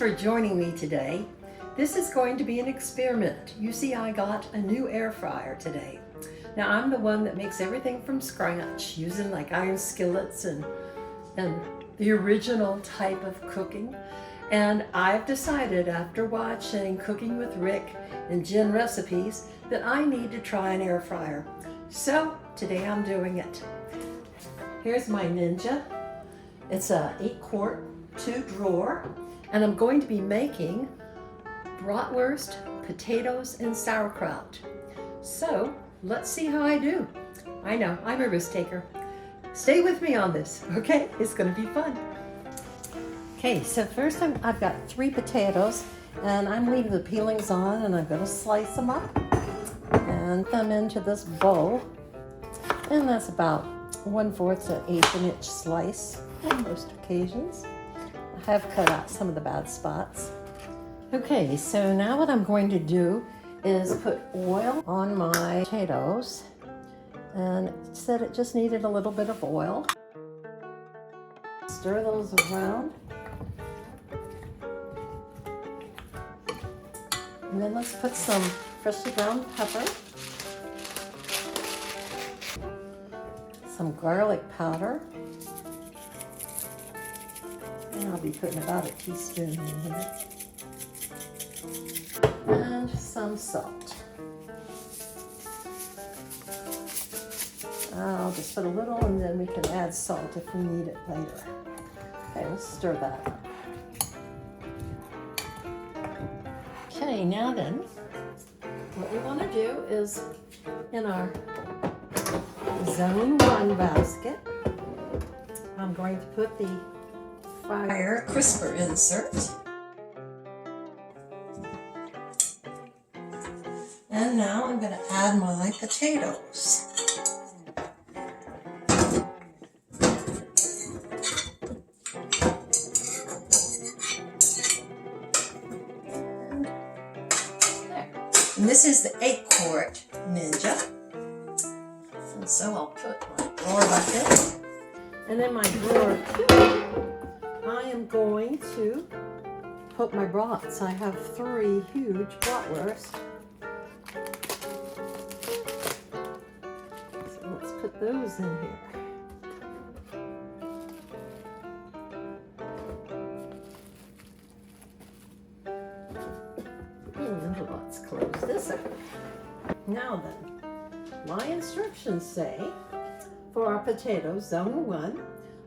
for joining me today. This is going to be an experiment. You see, I got a new air fryer today. Now, I'm the one that makes everything from scratch, using like iron skillets and the original type of cooking. And I've decided after watching Cooking with Rick and Jen recipes that I need to try an air fryer. So today I'm doing it. Here's my Ninja. It's a 8-quart, 2-drawer, and I'm going to be making bratwurst, potatoes, and sauerkraut. So let's see how I do. I know, I'm a risk taker. Stay with me on this, okay? It's gonna be fun. Okay, so first I've got 3 potatoes, and I'm leaving the peelings on, and I'm gonna slice them up and put them into this bowl. And that's about 1/4 to 1/8 inch slice on most occasions. I have cut out some of the bad spots. Okay, so now what I'm going to do is put oil on my potatoes, and it said it just needed a little bit of oil. Stir those around. And then let's put some freshly ground pepper, some garlic powder, and I'll be putting about a teaspoon in here, and some salt. I'll just put a little, and then we can add salt if we need it later. Okay, let's stir that up. Okay, now then, what we want to do is, in our Zone 1 basket, I'm going to put the fryer crisper insert. And now I'm going to add my potatoes. And this is the 8-quart Ninja. And so I'll put my drawer bucket. And in my drawer too, I am going to put my brats. I have 3 huge bratwursts. So let's put those in here. And let's close this up. Now then, my instructions say for our potatoes, Zone 1,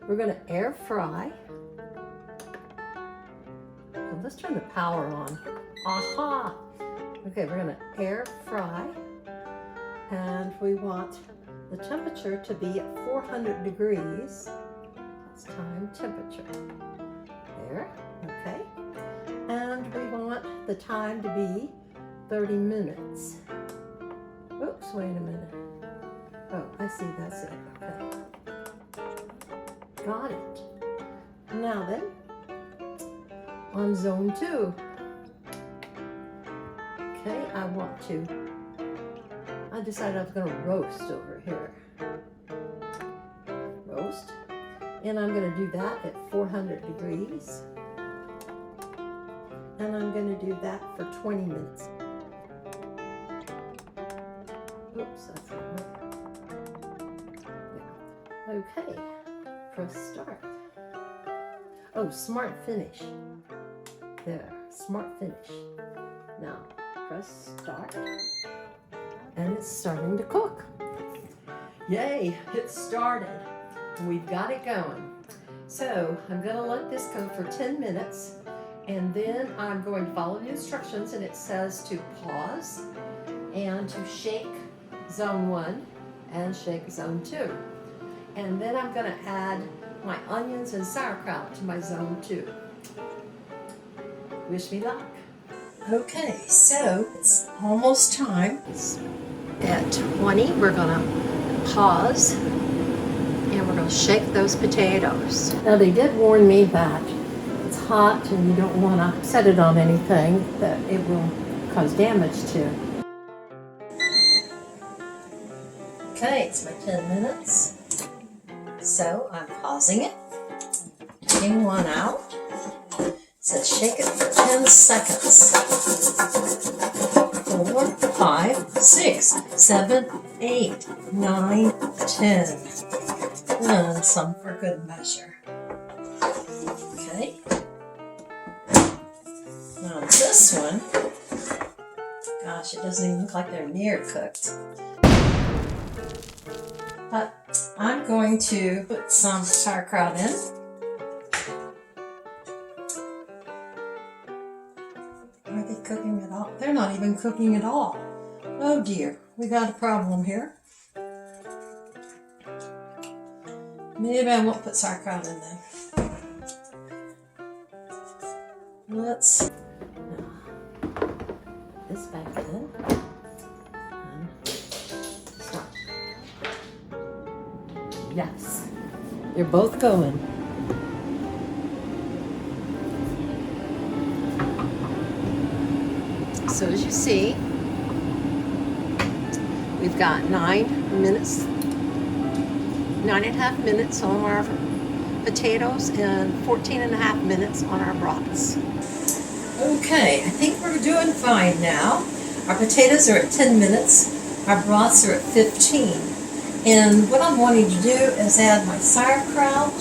we're going to air fry. Well, let's turn the power on. Aha! Okay, we're going to air fry, and we want the temperature to be at 400 degrees. That's time temperature. There, okay. And we want the time to be 30 minutes. Oops, wait a minute. Oh, I see, that's it, okay. Got it. Now then, on Zone 2. Okay, I decided I was gonna roast over here. Roast. And I'm gonna do that at 400 degrees. And I'm going to do that for 20 minutes. Oops, that's not right. Yeah. Okay, press start. Oh, smart finish. There, smart finish. Now, press start. And it's starting to cook. Yay, it started. We've got it going. So, I'm going to let this go for 10 minutes. And then I'm going to follow the instructions, and it says to pause and to shake Zone 1 and shake Zone 2. And then I'm going to add my onions and sauerkraut to my Zone 2. Wish me luck. Okay, so it's almost time. At 20, we're going to pause, and we're going to shake those potatoes. Now, they did warn me that hot and you don't want to set it on anything that it will cause damage to. Okay, it's my 10 minutes. So I'm pausing it, taking one out, says shake it for 10 seconds. 4, 5, 6, 7, 8, 9, 10. And some for good measure. Okay. Now this one, gosh, it doesn't even look like they're near cooked. But I'm going to put some sauerkraut in. Are they cooking at all? They're not even cooking at all. Oh dear, we got a problem here. Maybe I won't put sauerkraut in then. Let's put this back in. Stop. Yes, they're both going. So as you see, we've got 9.5 minutes on our potatoes and 14.5 minutes on our brats. Okay, I think we're doing fine now. Our potatoes are at 10 minutes, our brats are at 15. And what I'm wanting to do is add my sauerkraut,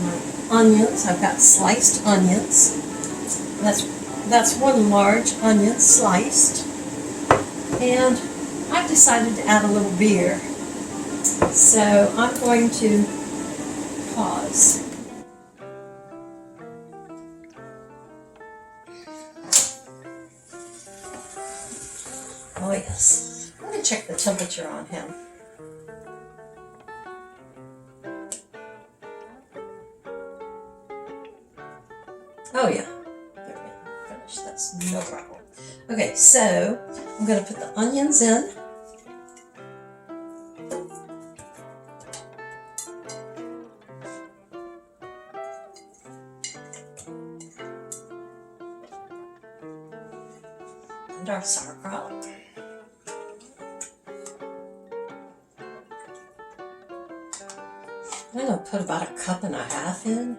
my onions. I've got sliced onions. That's one large onion sliced. And I've decided to add a little beer. So I'm going to pause. Oh yes, I'm going to check the temperature on him. Oh yeah, they're finished, that's no problem. Okay, so I'm going to put the onions in. And our sauerkraut. I'm going to put about 1.5 cups in.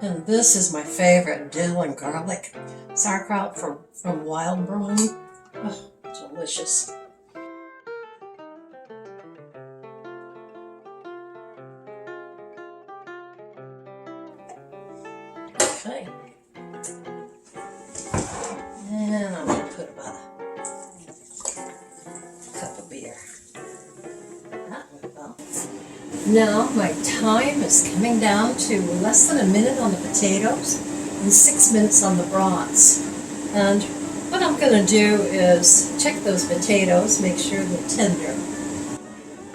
And this is my favorite, dill and garlic sauerkraut from Wild Brewing. Oh, delicious. Okay. And I'm going to put about 1 cup of beer. That went well. Now my time is coming down to less than 1 minute on the potatoes and 6 minutes on the brats. And what I'm going to do is check those potatoes, make sure they're tender.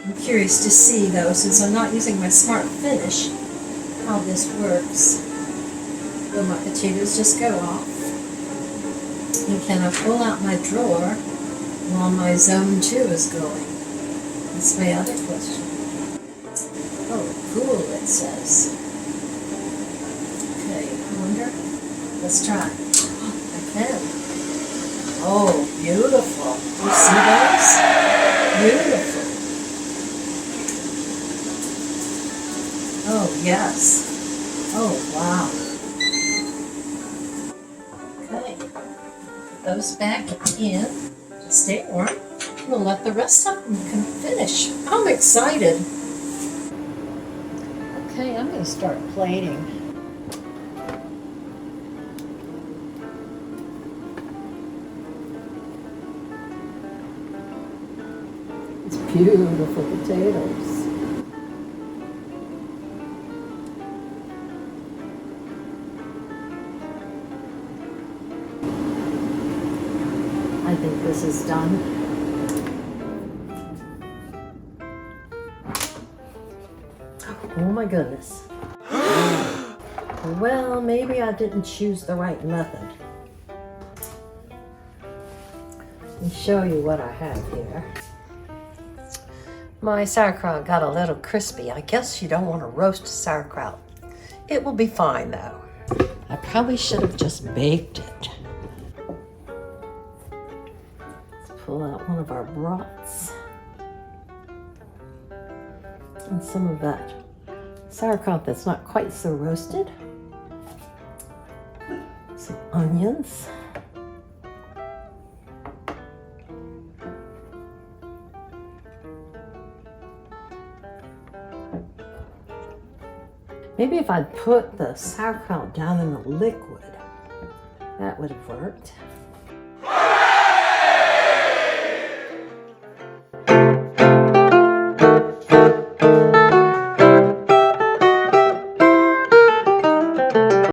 I'm curious to see though, since I'm not using my Smart Finish, how this works. Will my potatoes just go off? And can I pull out my drawer while my zone 2 is going? That's my other question. Oh, cool, it says. Okay, I wonder. Let's try. I can. Oh, beautiful. You see those? Beautiful. Oh, yes. Oh, wow. Okay. Put those back in to stay warm. We'll let the rest of them finish. I'm excited. Okay, I'm going to start plating. It's beautiful potatoes. I think this is done. Oh my goodness. Well, maybe I didn't choose the right method. Let me show you what I have here. My sauerkraut got a little crispy. I guess you don't want to roast sauerkraut. It will be fine though. I probably should have just baked it. Let's pull out one of our brats. And some of that sauerkraut that's not quite so roasted. some onions. Maybe if I'd put the sauerkraut down in the liquid, that would have worked.